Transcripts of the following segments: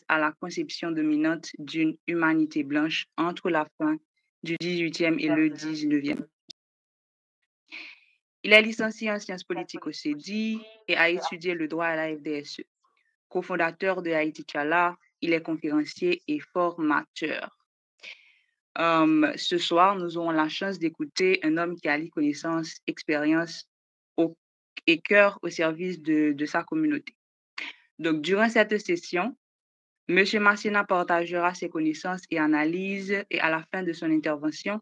à la conception dominante d'une humanité blanche entre la fin du XVIIIe et le XIXe. Il est licencié en sciences politiques au CEDI et a étudié le droit à la FDSE. Cofondateur de Haïti Tchala, il est conférencier et formateur. Ce soir, nous aurons la chance d'écouter un homme qui allie connaissance, expérience et cœur au service de sa communauté. Donc, durant cette session, M. Massena partagera ses connaissances et analyses et à la fin de son intervention,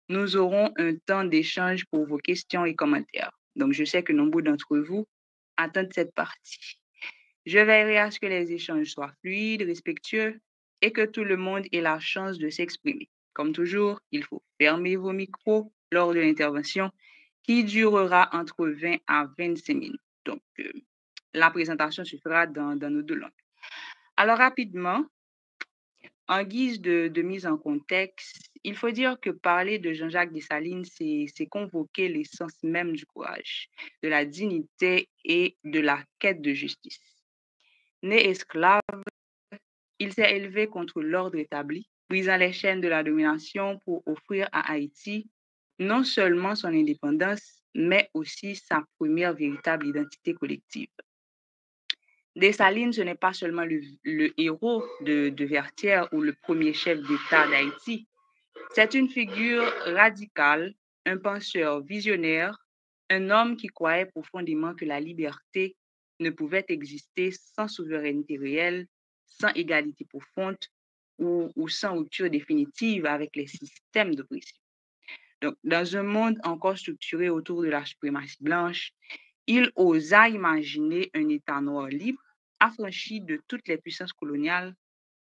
nous aurons un temps d'échange pour vos questions et commentaires. Donc, je sais que nombreux d'entre vous attendent cette partie. Je veillerai à ce que les échanges soient fluides, respectueux et que tout le monde ait la chance de s'exprimer. Comme toujours, il faut fermer vos micros lors de l'intervention qui durera entre 20 à 25 minutes. Donc, la présentation se fera dans nos deux langues. Alors, rapidement, en guise de mise en contexte, il faut dire que parler de Jean-Jacques Dessalines, c'est convoquer l'essence même du courage, de la dignité et de la quête de justice. Né esclave, il s'est élevé contre l'ordre établi, brisant les chaînes de la domination pour offrir à Haïti non seulement son indépendance, mais aussi sa première véritable identité collective. Dessalines, ce n'est pas seulement le héros de Vertières ou le premier chef d'État d'Haïti. C'est une figure radicale, un penseur visionnaire, un homme qui croyait profondément que la liberté ne pouvait exister sans souveraineté réelle, sans égalité profonde ou sans rupture définitive avec les systèmes d'oppression. Donc, dans un monde encore structuré autour de la suprématie blanche, il osa imaginer un État noir libre, affranchi de toutes les puissances coloniales,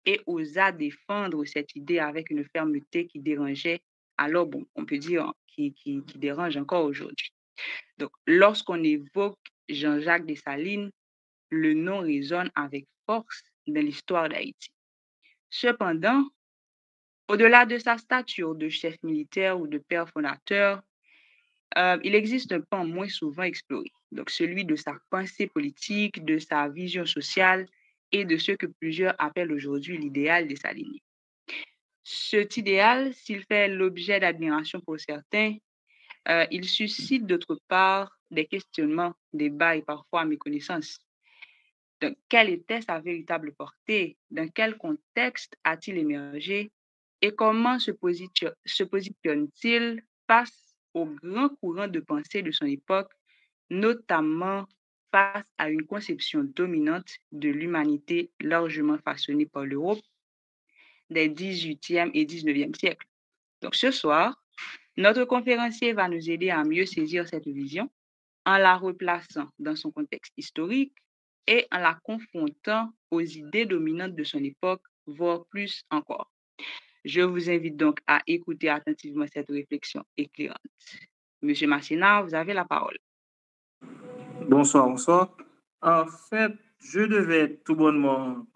et osa défendre cette idée avec une fermeté qui dérangeait, alors bon, on peut dire qui dérange encore aujourd'hui. Donc, lorsqu'on évoque Jean-Jacques Dessalines, le nom résonne avec force dans l'histoire d'Haïti. Cependant, au-delà de sa stature de chef militaire ou de père fondateur, il existe un pan moins souvent exploré, donc celui de sa pensée politique, de sa vision sociale et de ce que plusieurs appellent aujourd'hui l'idéal dessalinien. Cet idéal, s'il fait l'objet d'admiration pour certains, il suscite d'autre part des questionnements, débats et parfois méconnaissances. Donc, quelle était sa véritable portée? Dans quel contexte a-t-il émergé? Et comment se positionne-t-il face aux grands courants de pensée de son époque, notamment face à une conception dominante de l'humanité largement façonnée par l'Europe des 18e et 19e siècles? Donc, ce soir, notre conférencier va nous aider à mieux saisir cette vision en la replaçant dans son contexte historique et en la confrontant aux idées dominantes de son époque, voire plus encore. Je vous invite donc à écouter attentivement cette réflexion éclairante. Monsieur Massena, vous avez la parole. Bonsoir, bonsoir. En fait, je devais tout bonnement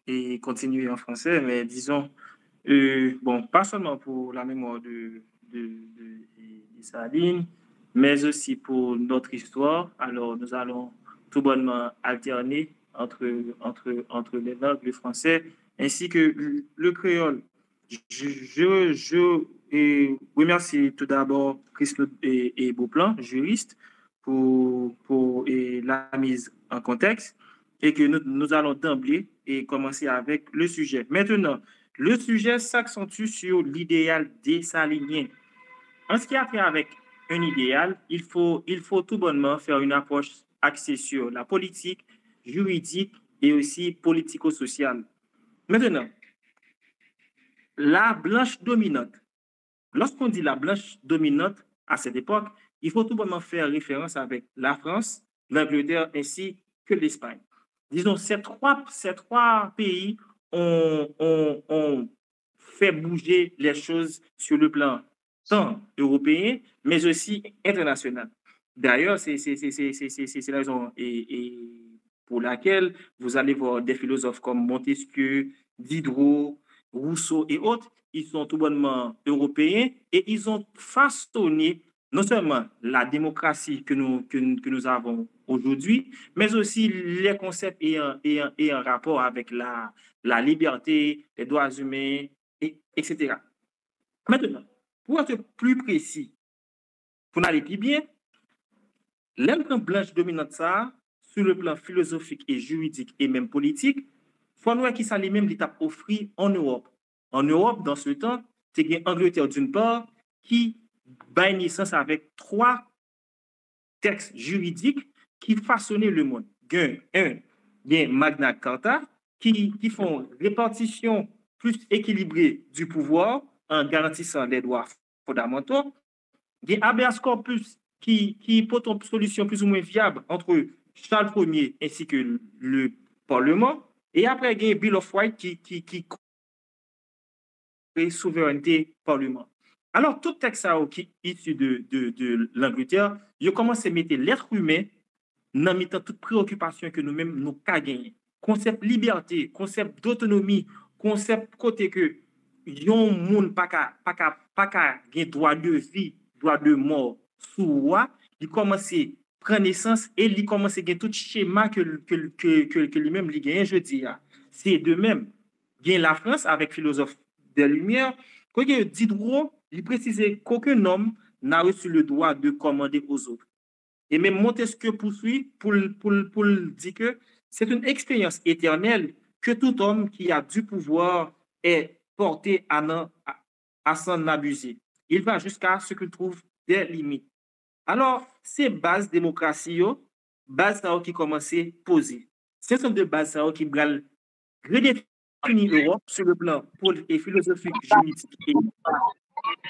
continuer en français, mais disons, bon, pas seulement pour la mémoire de Dessalines, mais aussi pour notre histoire. Alors, nous allons tout bonnement alterner entre les langues, le français, ainsi que le créole. Je remercie tout d'abord Christophe et Beauplan, juriste, pour la mise en contexte, et que nous allons d'emblée commencer avec le sujet. Maintenant, le sujet s'accentue sur l'idéal dessalinien. En ce qui a trait avec un idéal, il faut tout bonnement faire une approche axée sur la politique, juridique et aussi politico-sociale. Maintenant, la blanche dominante. Lorsqu'on dit la blanche dominante à cette époque, il faut tout bonnement faire référence avec la France, l'Angleterre ainsi que l'Espagne. Disons, ces trois pays ont fait bouger les choses sur le plan tant européen, mais aussi international. D'ailleurs, c'est la raison pour laquelle vous allez voir des philosophes comme Montesquieu, Diderot, Rousseau et autres, ils sont tout bonnement européens et ils ont façonné non seulement la démocratie que nous avons aujourd'hui, mais aussi les concepts ayant rapport avec la liberté, les droits humains, etc. Maintenant, pour être plus précis, pour aller plus bien, l'empreinte blanche dominante ça, sur le plan philosophique et juridique et même politique, il faut voir qui ça les mêmes l'étape offert en Europe. En Europe, dans ce temps, c'est l'Angleterre d'une part qui bat naissance avec 3 textes juridiques qui façonnaient le monde. Un, bien Magna Carta, qui font répartition plus équilibrée du pouvoir en garantissant les droits fondamentaux. Il y a habeas corpus qui porte une solution plus ou moins viable entre Charles Ier ainsi que le Parlement. Et après, il y a Bill of Rights qui crée souveraineté Parlement. Alors, tout texte qui est issu de l'Angleterre, il commence à mettre l'être humain dans mettant toute préoccupation que nous-mêmes nous avons gagné. Concept liberté, concept d'autonomie, concept côté que yon moun pas droit de vie, droit de mort sous roi, il commence à prendre naissance et il commence à gagner tout schéma que lui-même il gagne jeudi. C'est de même. Gagne la France avec philosophe des Lumières, quand Diderot, il précisait qu'aucun homme n'a reçu le droit de commander aux autres. Et même Montesquieu poursuit pour dire que c'est une expérience éternelle que tout homme qui a du pouvoir est porté à s'en abuser. Il va jusqu'à ce qu'il trouve des limites. Alors, ces bases démocratie, bases qui commencent à poser. Ce sont des bases qui vont redéfinir l'Europe sur le plan et philosophique, juridique et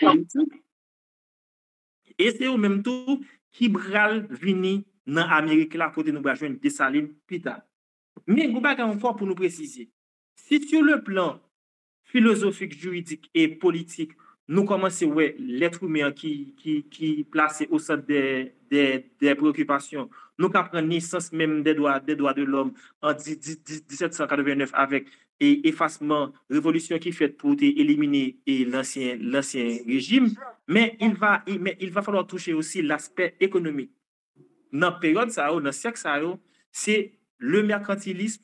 politique. Et c'est au même temps qui bral venir dans l'Amérique là côté nous joindre Dessalines plus tard. Mais vous avez encore pour nous préciser. Si sur le plan philosophique, juridique et politique, nous commençons ouais l'être humain qui placé au centre des préoccupations, nous apprenons naissance même des droits de l'homme en 1789 avec et effacement, révolution qui fait pour éliminer l'ancien régime, mais il va falloir toucher aussi l'aspect économique. Dans la période, dans le siècle, c'est le mercantilisme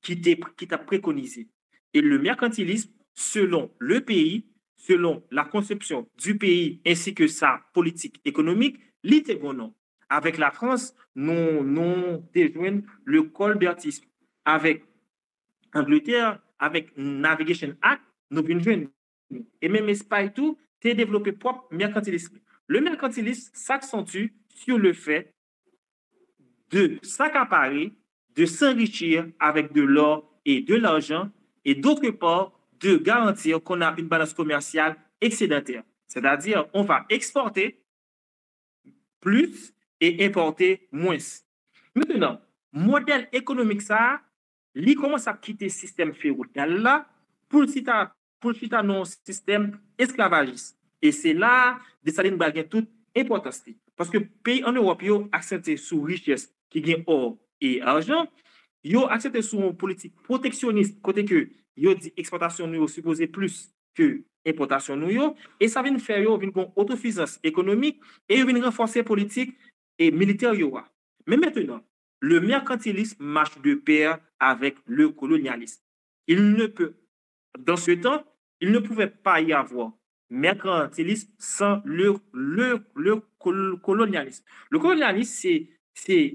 qui t'a préconisé. Et le mercantilisme, selon le pays, selon la conception du pays ainsi que sa politique économique, l'était bon. Avec la France, nous déjoignons le colbertisme. Avec Angleterre, avec Navigation Act, nous venons. Et même Espagne, tout, t'es développé propre mercantilisme. Le mercantilisme s'accentue sur le fait de s'accaparer, de s'enrichir avec de l'or et de l'argent, et d'autre part, de garantir qu'on a une balance commerciale excédentaire. C'est-à-dire, on va exporter plus et importer moins. Maintenant, modèle économique, ça, il commence à quitter le système féodal là pour le dans un système esclavagiste. Et c'est là que Dessalines va gagner toute importance. Parce que les pays en Europe, ils ont accentué sur richesse qui gagne or et argent. Ils ont accentué sur une politique protectionniste, côté que ils ont dit exportation nous supposé plus que importation nous. Et ça vient faire une autosuffisance économique et une renforcer politique et militaire. Mais maintenant, le mercantilisme marche de pair avec le colonialisme. Il ne peut, dans ce temps, il ne pouvait pas y avoir mercantilisme sans le colonialisme. Le colonialisme, c'est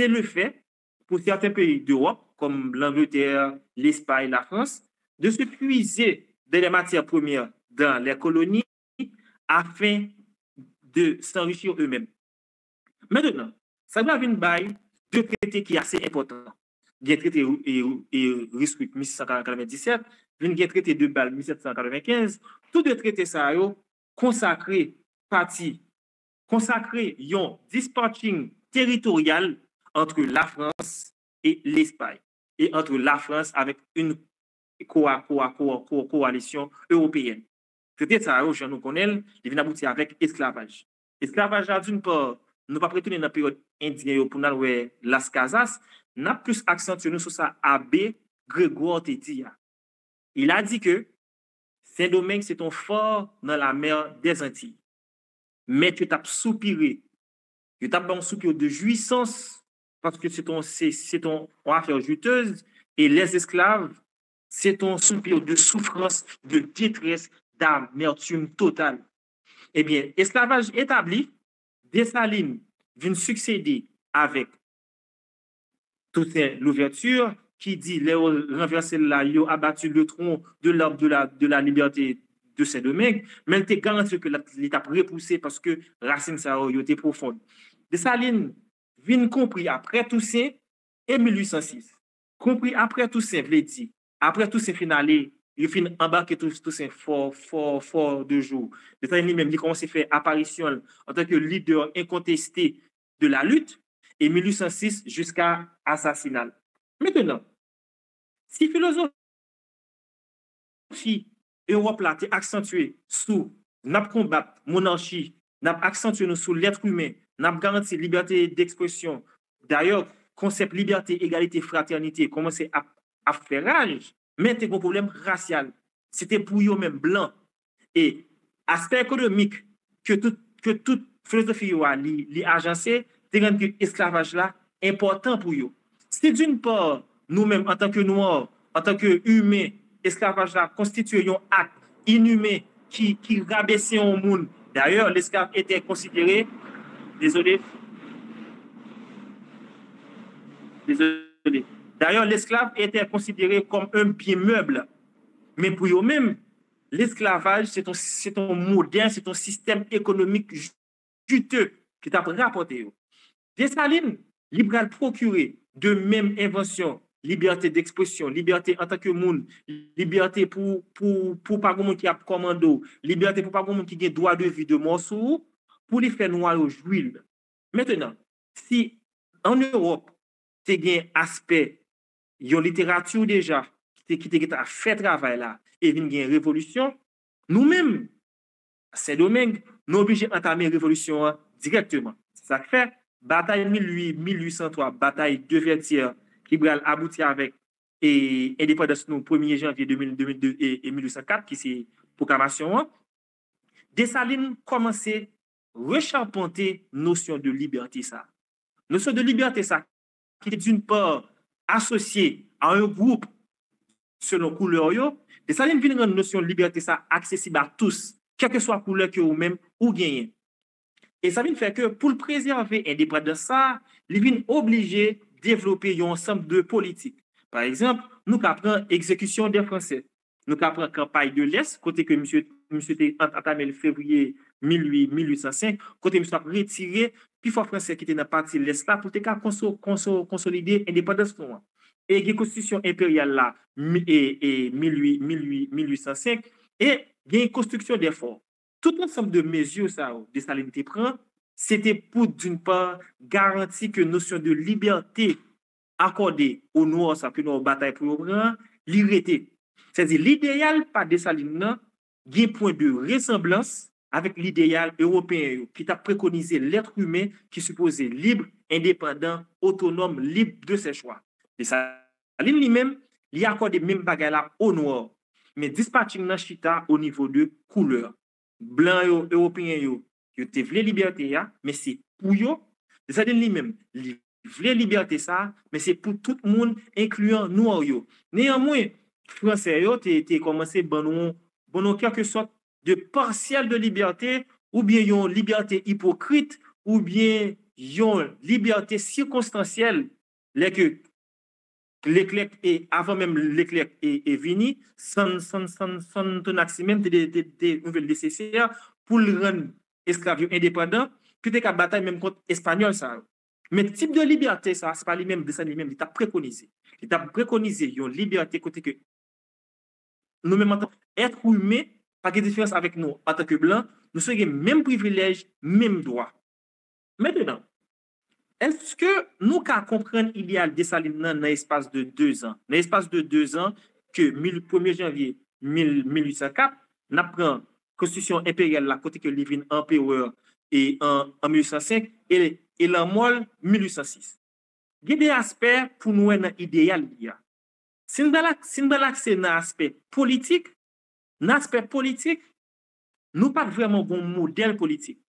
le fait, pour certains pays d'Europe, comme l'Angleterre, l'Espagne, la France, de se puiser dans les matières premières dans les colonies afin de s'enrichir eux-mêmes. Maintenant, ça doit venir bail deux traités qui sont assez importants. Il y a le traité Ryswick 1697, il y a le traité de Bâle 1795. Tous deux traités ça consacrés un dispatching territorial entre la France et l'Espagne et entre la France avec une coalition européenne. Traité ça je nous connais, il vient aboutir avec esclavage. Esclavage d'une part, nous pas prétendre dans la période indienne pour nous Las Casas, n'a plus accentué sur ça Abbé Grégoire Tétia. Il a dit que Saint-Domingue c'est un fort dans la mer des Antilles. Mais tu t'as soupiré Ils tapent un soupir de jouissance parce que c'est ton affaire juteuse et les esclaves, c'est un soupir de souffrance, de détresse, d'amertume totale. Eh bien, esclavage établi, Dessalines vient succéder avec Toussaint Louverture qui dit les renverser là, ils ont abattu le tronc de l'arbre de la liberté de Saint-Domingue, mais il garanti que l'État repoussé parce que racine ça était profonde. Dessalines vient compris après Toussaint et 1806. Compris après Toussaint, veut dire, après Toussaint finale, il finit embarquer Toussaint fort de jour. Dessalines lui-même, il commence à faire apparition en tant que leader incontesté de la lutte et 1806 jusqu'à assassinat. Maintenant, si philosophie Europe là est accentuée sous n'a combattre monarchie, n'a accentué sous l'être humain, n'a garanti liberté d'expression. D'ailleurs, concept liberté, égalité, fraternité commence à faire rage, mais c'est un problème racial. C'était pour eux même blanc. Et aspect économique que toute philosophie li agencé, c'est que l'esclavage là important pour eux. Si d'une part, nous-mêmes, en tant que noirs, en tant qu'humains, l'esclavage là constitue un acte inhumain qui rabaissait au monde. D'ailleurs, l'esclave était considéré, désolé. D'ailleurs, l'esclave était considéré comme un bien meuble. Mais pour eux-mêmes, l'esclavage, c'est un modèle, c'est un système économique juteux qui t'a rapporté. Dessalines, libéral procuré de même invention, liberté d'expression, liberté en tant que monde, liberté pour pas monde qui a commando, liberté pour pas monde qui a droit de vie de morceau, pour les faire noir au juil. Maintenant, si en Europe, tu as un aspect, il y a une littérature déjà, qui a fait travail là, et il y a une révolution, nous-mêmes, Saint-Domingue, nous sommes obligés d'entamer la révolution directement. C'est ça que fait. Bataille 1803, bataille de Vertières, qui va aboutir avec indépendance nous 1er janvier 2002 et 1804, qui c'est proclamation. Dessalines commençait à recharpenter notion de liberté ça. Notion de liberté ça, qui est d'une part associée à un groupe selon couleur. Dessalines vient rendre notion de liberté ça accessible à tous, quelle que soit la couleur que vous-même ou gagnez. Et ça vient faire que pour le préserver indépendance ça, il vient obligé de développer un ensemble de politiques. Par exemple, nous apprenons exécution des Français. Nous apprenons campagne de l'Est, côté que monsieur a entamé le février 1805, côté monsieur a retiré, puis faut français qui était dans la partie de l'Est là pour consolider l'indépendance. Et la constitution impériale là, et 1805, et il y a une construction des forts. Tout ensemble de mesures ça Dessalines prend, c'était pour d'une part garantir que notion de liberté accordée aux Noirs, ça que nous bataille pour prendre, l'irrété. C'est-à-dire l'idéal par Dessalines, il y a un point de ressemblance avec l'idéal européen qui a préconisé l'être humain qui supposait libre, indépendant, autonome, libre de ses choix. Dessalines lui-même, il a accordé même bagaille là aux Noirs, mais dispatching dans chita au niveau de couleur. Blanc européen yo te vle liberté ya, mais c'est pour yo, Dessalines lui-même, li vle liberté ça, mais c'est pour tout le monde incluant noir yo. Néanmoins, français yo te commencé bon quelque sorte de partiel de liberté ou bien une liberté hypocrite ou bien une liberté circonstancielle les que Leclerc et avant même Leclerc est venu sans maximum de nouvelles nécessaires pour le rendre esclave indépendant puis t'es qu'à bataille même contre espagnol ça. Mais type de liberté ça c'est pas lui-même de ça lui-même il t'a préconisé une liberté côté que nous même en tant qu'être humain pas de différence avec nous en tant que blanc nous sommes même privilège même droit. Maintenant est-ce que nous comprenons l'idéal Dessalines dans l'espace de 2 ans? Dans l'espace de 2 ans, que 1er janvier 1804, nous prenons la constitution impériale, la côté que Livin empereur et en 1805, et la moelle 1806. Il y a des aspects pour nous dans l'idéal. Si nous avons accès dans l'aspect politique, nous pas vraiment bon modèle politique,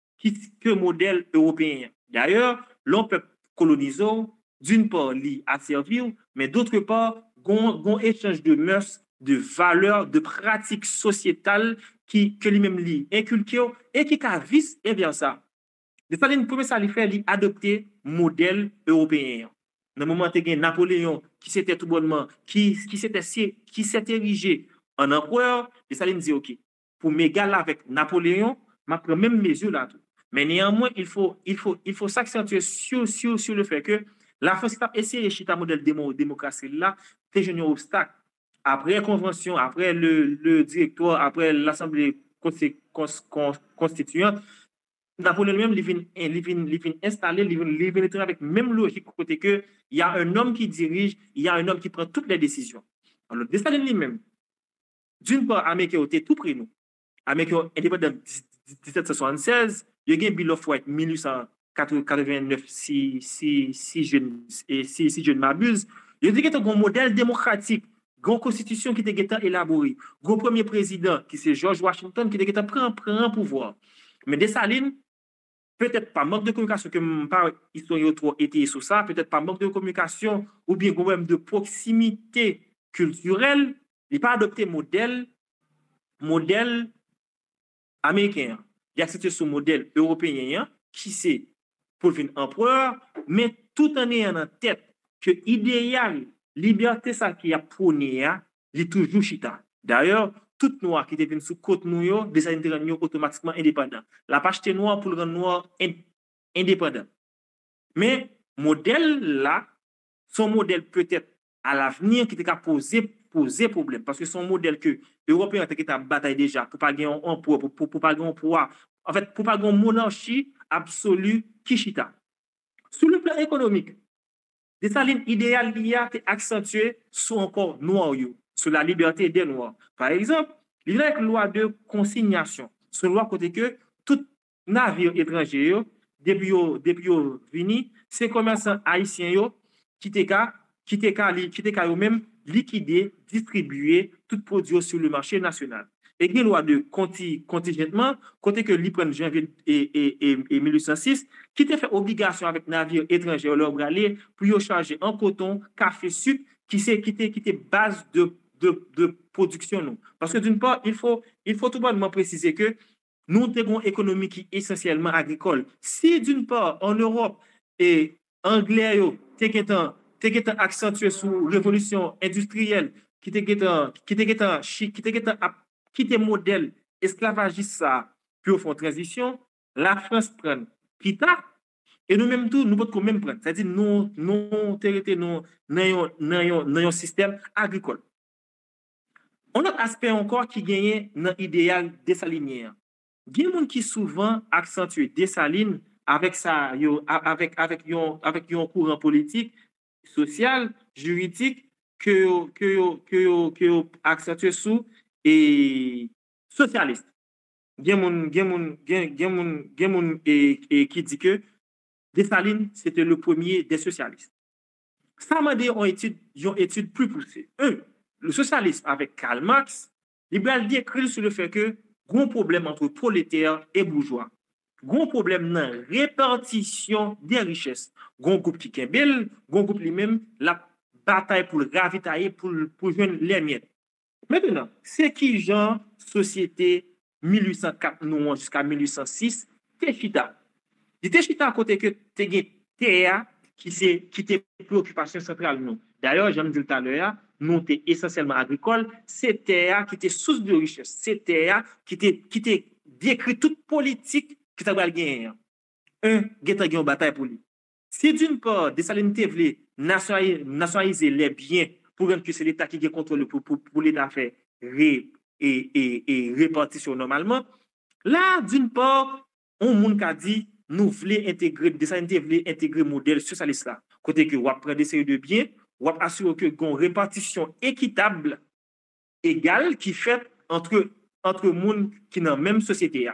que modèle européen. D'ailleurs, l'on peut coloniser, d'une part, li à servir, mais d'autre part, gon échange de mœurs, de valeurs, de pratiques sociétales que lui-même li inculqué et qui a vis et vers ça. Dessalines, premier ça lui fait, lui adopter modèle européen. Dans le moment où Napoléon, qui s'était tout bonnement, qui s'est érigé en empereur, Dessalines dit, OK, pour m'égaler avec Napoléon, je prends même mesure là. Mais néanmoins, il faut s'accentuer sur le fait que la France qui a essayé de chiter un modèle démocratie là, c'est un obstacle. Après la convention, après le directoire, après l'Assemblée constituante, Napoléon même, il vient installer, il vient avec même logique, côté que il y a un homme qui dirige, il y a un homme qui prend toutes les décisions. Alors, Dessalines lui-même, d'une part, Américain était tout près de nous. Américain indépendant de 1776, il y a un Bill of Rights 1889, si je ne m'abuse. Il y a un modèle démocratique, une constitution qui était élaborée, un premier président qui c'est George Washington qui était prend pouvoir. Mais Dessalines, peut-être pas manque de communication, que par historien trop été sur ça, peut-être pas manque de communication ou bien même de proximité culturelle, il n'a pas adopté modèle américain. Il a accepté ce modèle européen qui c'est pour devenir empereur, mais tout en ayant en tête que l'idéal, liberté, ça qui a prôné, il est toujours chita. D'ailleurs, tout noir qui devient sous côte noire, des années automatiquement indépendant. La page noire pour le rendre noir indépendant. Mais modèle là, son modèle peut-être à l'avenir qui t'a poser problème parce que son modèle que européen t'a bataille déjà pour pas gagner un pouvoir pour pas gagner un pouvoir en fait pour pas gagner une monarchie absolue qui chita. Sur le plan économique, Dessalines idéal il a été accentué sur encore noir sur la liberté des noirs. Par exemple, il y a une loi de consignation, sur loi côté que tout navire étranger depuis vini, c'est commerçants haïtiens qui te même liquider, distribuer tout produit sur le marché national. Et il y a une loi de contingentement, côté que l'y prennent janvier et 1806, qui te fait obligation avec navires étrangers leur braler pour charger en coton, café, sucre, qui était base de production. Nous. Parce que d'une part, il faut tout bonnement préciser que nous avons une économie qui est essentiellement agricole. Si d'une part, en Europe, et Anglais, t'es accentué sur la révolution industrielle, qui était modèle esclavagiste ça, puis au fond transition, la France prend Kita, et nous-mêmes tout, nous pouvons même prendre. C'est-à-dire, nous dans un système agricole. Un autre aspect encore qui gagne dans l'idéal dessalinière. Il y a des gens qui souvent accentuent Dessalines avec ça, avec un courant politique, social, juridique que accentué sous et socialiste. Il y a des gens qui dit que Dessalines c'était le premier des socialistes. Ça m'a dit une étude plus poussée. Le socialisme avec Karl Marx, il a décrit sur le fait que gros problème entre prolétaires et bourgeois. Gros problème dans la répartition des richesses. Gros groupe qui est belle, gros groupe lui-même, la bataille pour le ravitailler, pour joindre les miettes. Maintenant, c'est qui genre société 1804 jusqu'à 1806, Téchita. Il Téchita à côté que TEA qui était préoccupation centrale nous. D'ailleurs, j'en ai dit tout à l'heure, nous sommes essentiellement agricoles, c'est TEA qui était source de richesse, c'est TEA qui était décrit toute politique qui t'a gagné. Qui a une bataille pour lui. Si d'une part, Dessalines voulait nationaliser les biens pour que c'est l'État qui contrôle pour l'État faire et répartition normalement, là, d'une part, on monde a dit nous voulons intégrer, Dessalines voulait intégrer le modèle socialiste là. Côté que on prend des séries de biens, on assurer que une répartition équitable, égale, qui fait entre monde qui dans la même société.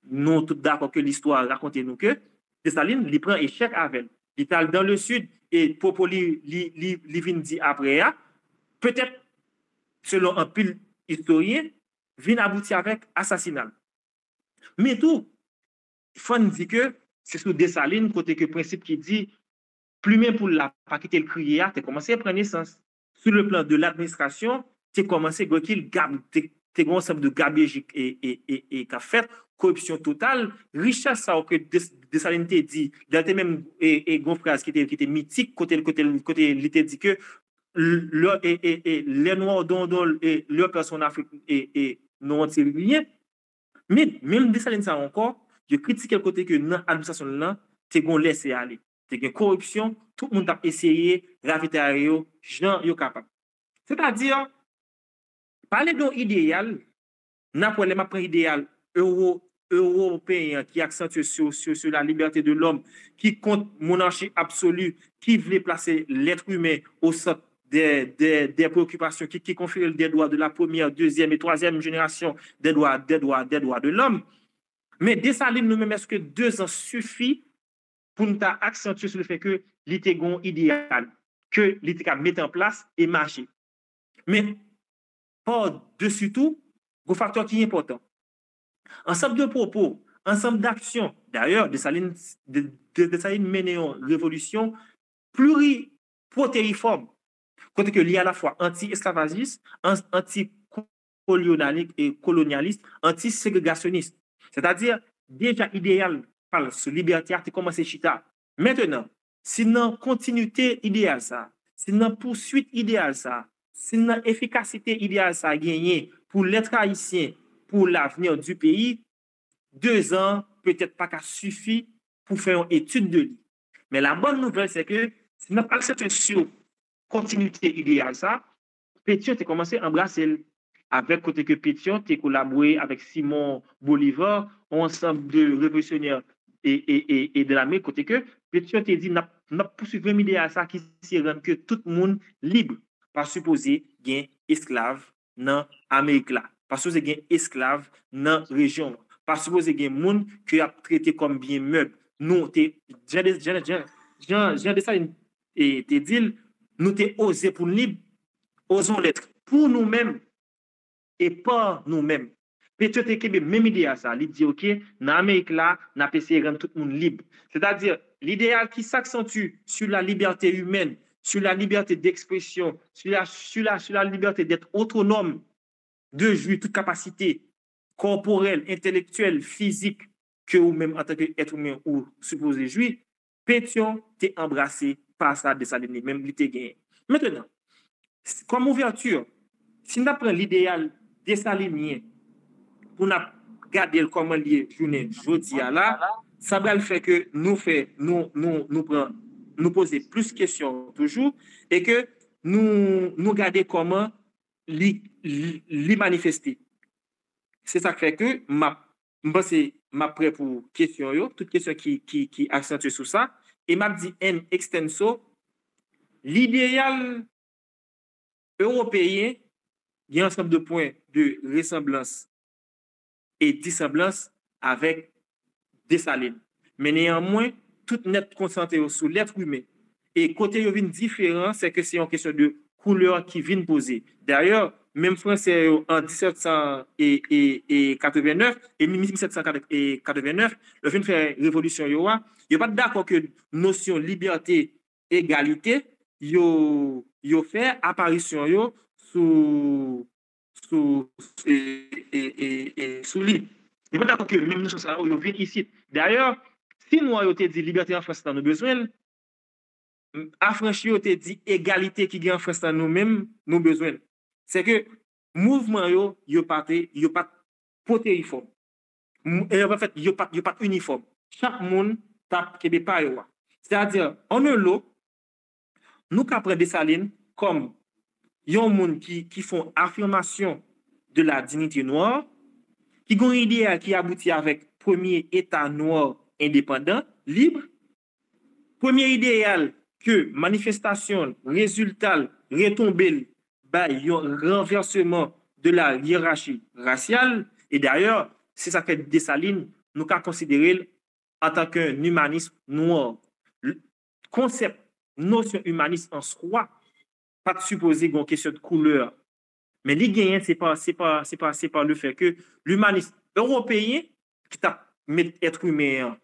Nous sommes tous d'accord que l'histoire raconte nous que Dessalines il prend échec avec. Il est dans le sud et Popoli vient dit après, peut-être selon un pile historien, vient aboutir avec assassinat. Mais tout, il faut dire que c'est sous Dessalines, côté que principe qui dit, plus même pour la pas quitter le crier, tu as commencé à prendre naissance. Sur le plan de l'administration, tu as commencé à tu as un ensemble de gabegie et qu'a fait, corruption totale, richesse, ça que Dessalines t'a dit, il y a même une phrase qui était mythique, côté il était dit que les Noirs dont leur personne africaine et non rien. Mais même Dessalines ça encore, je critique le côté que dans l'administration là, tu as laissé aller. Tu as corruption, tout le monde a essayé, ravitailler, gens yo capable. C'est-à-dire, parler d'un idéal, n'importe quel prend idéal européen qui accentue sur la liberté de l'homme, qui compte monarchie absolue, qui veut placer l'être humain au centre des préoccupations, qui confère des droits de la première, deuxième et troisième génération des droits de l'homme. Mais Dessalines nous-mêmes, est-ce que 2 ans suffit pour nous accentuer sur le fait que l'idéal idéal, que l'idéal mettre en place et marcher? Mais par-dessus tout, un facteur qui est important. Ensemble de propos, ensemble d'actions. D'ailleurs, Dessalines mène une révolution pluriprotéiforme, côté que lié à la fois anti-esclavagiste, anti-colonialiste, anti-ségrégationniste. C'est-à-dire, déjà idéal par ce liberté a commencé chita. Maintenant, si dans continuité idéale ça, si dans poursuite idéale ça, si dans efficacité idéale ça a gagné pour l'être haïtien, pour l'avenir du pays, 2 ans peut-être pas qu'à suffit pour faire une étude de lui. Mais la bonne nouvelle, c'est que si nous pas sur continuité idéale ça, Pétion a commencé à embrasser avec côté que Pétion a collaboré avec Simon Bolivar, ensemble de révolutionnaires et de l'armée, côté que Pétion a dit n'a poursuivre une idéal ça qui c'est rendre que tout le monde libre, pas supposé gain esclave dans Amérique là, pas supposé gain esclave dans région, pas supposé gain monde qui a traité comme bien meuble. Nous Jean de ça et te dit nous t'es osé pour libre, osons l'être pour nous-mêmes et pas nous-mêmes. Pétion te kebe même idée à ça, il dit OK, dans l'Amérique là, n'a essayé de rendre tout le monde libre. C'est-à-dire l'idéal qui s'accentue sur la liberté humaine, sur la liberté d'expression, sur la liberté d'être autonome, de jouir toute capacité corporelle, intellectuelle, physique que vous-même en tant qu'être humain ou supposé jouir. Pétion t'es embrassé par ça de Dessalines, même il t'est gagné. Maintenant, comme ouverture, si nous prenons l'idéal Dessalines pour nous garder comment lié journée jeudi là, ça va le faire que nous poser plus de questions toujours et que nous garder comment les manifester. C'est ça qui fait que ma prêt pour question toute question qui accentue sur ça et m'a dit en extenso l'idéal européen, il y a un ensemble de points de ressemblance et dissemblance avec Dessalines. Mais néanmoins, tout net concentré sur l'être humain. Et côté yo vin différent, c'est que c'est une question de couleur qui vient poser. D'ailleurs, même français en 1789 et 1789, le vin faire révolution yo pas d'accord que notion liberté égalité yo fait apparition yo sous lui. Je pas d'accord que même nous ça yo vient ici. D'ailleurs, si nous avons dit liberté en France dans nos besoins, affranchi te dit égalité qui gagne en France dans nous-mêmes nos besoins. C'est que mouvement yo pas protéiforme. En fait, yo pas uniforme. Chaque monde tape kebe pas yo. C'est-à-dire en un lot, nous qu'après Dessalines comme yon monde qui font affirmation de la dignité noire, qui ont une idée qui aboutit avec premier État noir indépendant, libre, premier idéal que manifestation, résultat, retombée, un renversement de la hiérarchie raciale, et d'ailleurs, c'est ça que Dessalines nous a considéré en tant qu'un humanisme noir. Le concept, notion humaniste en soi, pas de supposer une question de couleur. Mais les gagnants, c'est pas le fait que l'humanisme européen, qui t'a mis être humain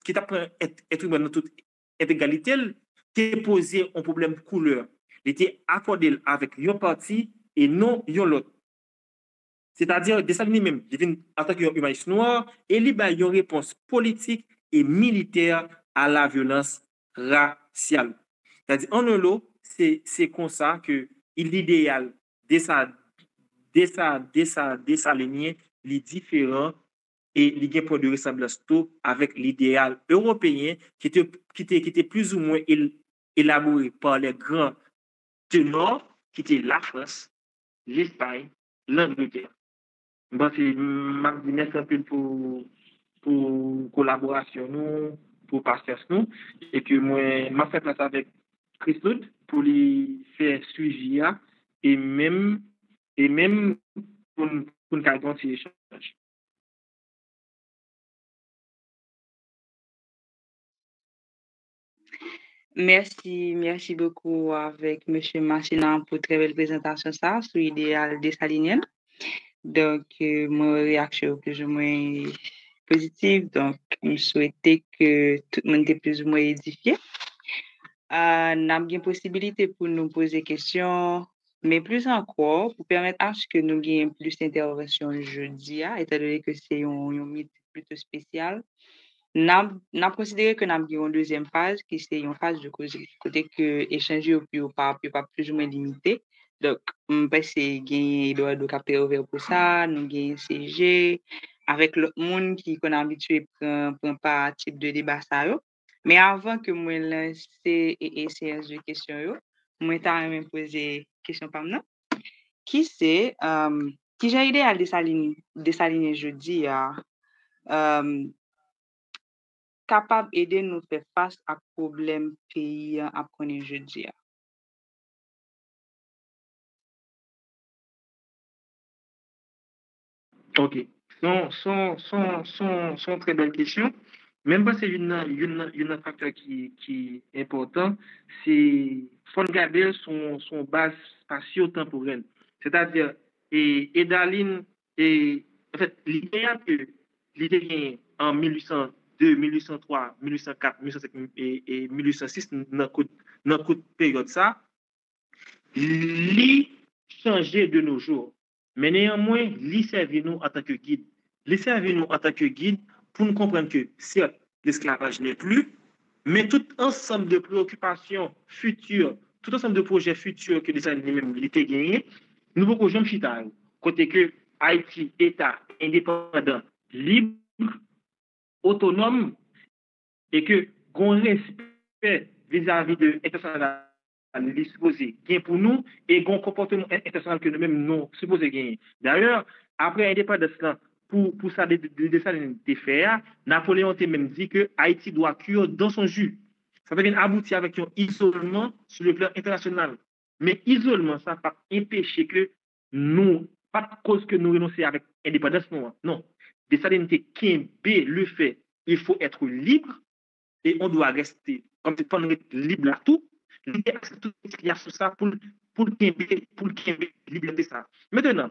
qui t'apprend être humain dans toute égalité, qui posé un problème couleur. Il était accordé avec un parti et non l'autre. C'est-à-dire, Dessalines même, en tant qu'humaniste noir, et il a une réponse politique et militaire à la violence raciale. C'est-à-dire, en un lot, c'est comme ça que l'idéal Dessalines les différents et il y a un point de ressemblance tout avec l'idéal européen qui était plus ou moins élaboré par les grands du Nord, qui étaient la France, l'Espagne, l'Angleterre. Bon, c'est merci un peu pour collaboration nous, pour patience nous, et que moi, m'a fait place avec Christophe pour lui faire suivi et même pour nous continuer l'échange. Merci beaucoup avec M. Machina pour très belle présentation ça sur l'idéal Dessalines. Donc, mon réaction est plus ou moins positive. Donc, je souhaitais que tout le monde était plus ou moins édifié. Nous avons une possibilité pour nous poser des questions, mais plus encore, pour permettre à ce que nous ayons plus d'interventions jeudi, étant donné que c'est un mythe plutôt spécial. Nous avons considéré que nous avons une deuxième phase, qui c'est une phase de causerie, côté que échanger au pas plus ou moins limité. Donc, je pense que c'est Eduardo Capé ouvert pour ça, nous avons CG, avec le monde qui est habitué à prendre pas type de débat ça. Mais avant que moi lance et séance de questions, moi t'ai poser question par nous. Qui c'est qui j'ai aidé à Dessalines jeudi capable d'aider nous faire face à problème pays à connaître jeudi. OK. Sont très belles questions. Même pas c'est une facteur qui est important, c'est faut garder son base spatio-temporelle. C'est-à-dire, et Daline, et en fait, l'idéal que l'idée en 1802, 1803, 1804, 1805 et 1806, dans la période ça, li changer de nos jours. Mais néanmoins, li servir nous en tant que guide. Li servir nous en tant que guide pour nous comprendre que, certes, l'esclavage n'est plus, mais tout ensemble de préoccupations futures, tout ensemble de projets futurs que les années même l'étaient gagnés, nous pouvons jamais chita. Côté que Haïti, État indépendant, libre, autonome, et que qu'on respect vis-à-vis de l'international supposé gain pour nous et qu'on comportement international que nous-mêmes nous supposé gagner. D'ailleurs, après l'indépendance, pour ça de ça de faire, Napoléon a même dit que Haïti doit cuire dans son jus. Ça veut dire aboutir avec un isolement sur le plan international. Mais isolement, ça pas empêcher que nous, pas de cause que nous renoncer avec l'indépendance, non. Dessalines Kembe le fait, il faut être libre et on doit rester comme si on est libre à tout, libre à tout ce qu'il y a sur ça pour liberté ça. Maintenant,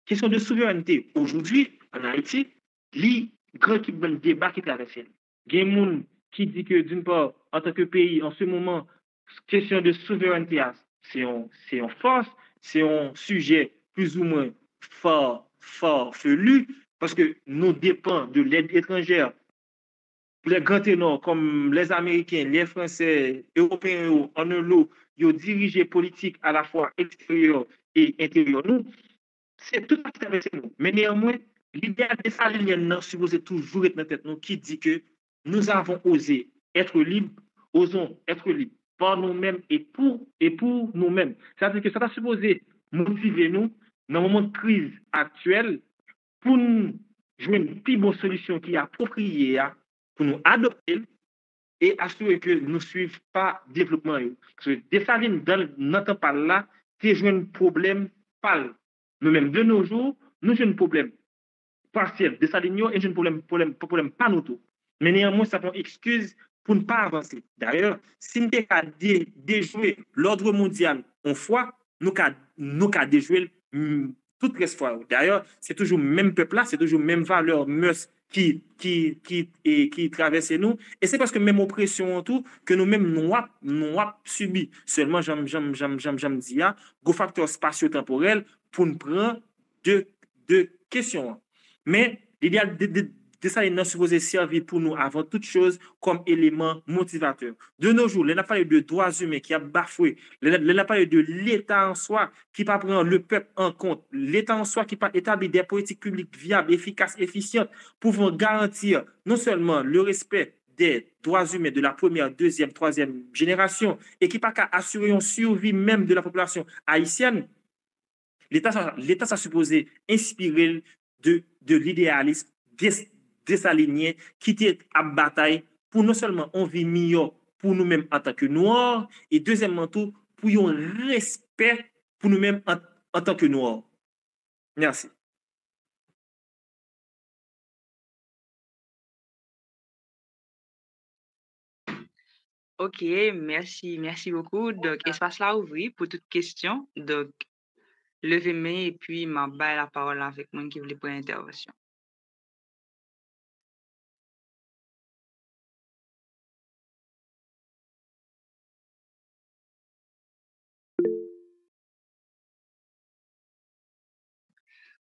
question de souveraineté. Aujourd'hui, en Haïti, les grands débat qui traversent. Il y a des gens qui disent que d'une part, en tant que pays, en ce moment, question de souveraineté, c'est en force, c'est un sujet plus ou moins farfelu, parce que nous dépendons de l'aide étrangère. Les grands ténors comme les Américains, les Français, Européens, en un lot, ils ont dirigé politique à la fois extérieure et intérieure. Nous, c'est tout à fait nous. Mais néanmoins, l'idéal de Dessalines est supposé toujours être dans la tête nous qui dit que nous avons osé être libres, osons être libres par nous-mêmes et pour nous-mêmes. C'est-à-dire que ça va supposé motiver nous dans le moment de crise actuelle pour nous jouer une plus bonne solution qui est appropriée pour nous adopter et assurer que nous ne suivons pas le développement. Parce que Dessalines, dans notre parle là, c'est un problème pâle. Nous-mêmes, de nos jours, nous avons un problème partiel. Dessalines et un problème pas nous tout. Mais néanmoins, ça prend excuse pour ne pas avancer. D'ailleurs, si nous avons déjoué l'ordre mondial en foi, nous avons déjoué toute reste fois. D'ailleurs, c'est toujours le même peuple là, c'est toujours la même valeur, mœurs qui traverse nous. Et c'est parce que même oppression en tout, que nous-mêmes, nous subi. Seulement, j'aime dire, go facteur spatio-temporel pour nous prendre deux questions. Mais l'idéal de ça, il n'est supposé servir pour nous avant toute chose comme élément motivateur. De nos jours, on a parlé de droits humains qui a bafoué, on a parlé de l'État en soi qui pas prend le peuple en compte, l'État en soi qui pas établi des politiques publiques viables, efficaces, efficientes, pouvant garantir non seulement le respect des droits humains de la première, deuxième, troisième génération et qui pas qu'à assurer une survie même de la population haïtienne. L'État s'est supposé inspirer de l'idéalisme désaligné qui était à bataille pour non seulement on vit mieux pour nous-mêmes en tant que Noirs et deuxièmement tout pour un respect pour nous-mêmes en tant que Noirs. Merci. OK, merci beaucoup. Donc, espace là ouvert pour toute question. Donc, levez main et puis m'a baille la parole avec moi qui voulait prendre intervention.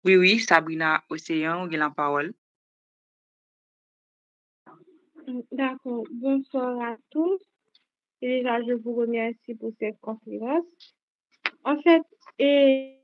Oui, Sabrina Océan, vous avez la parole. D'accord. Bonsoir à tous. Et déjà, je vous remercie pour cette conférence. En fait, et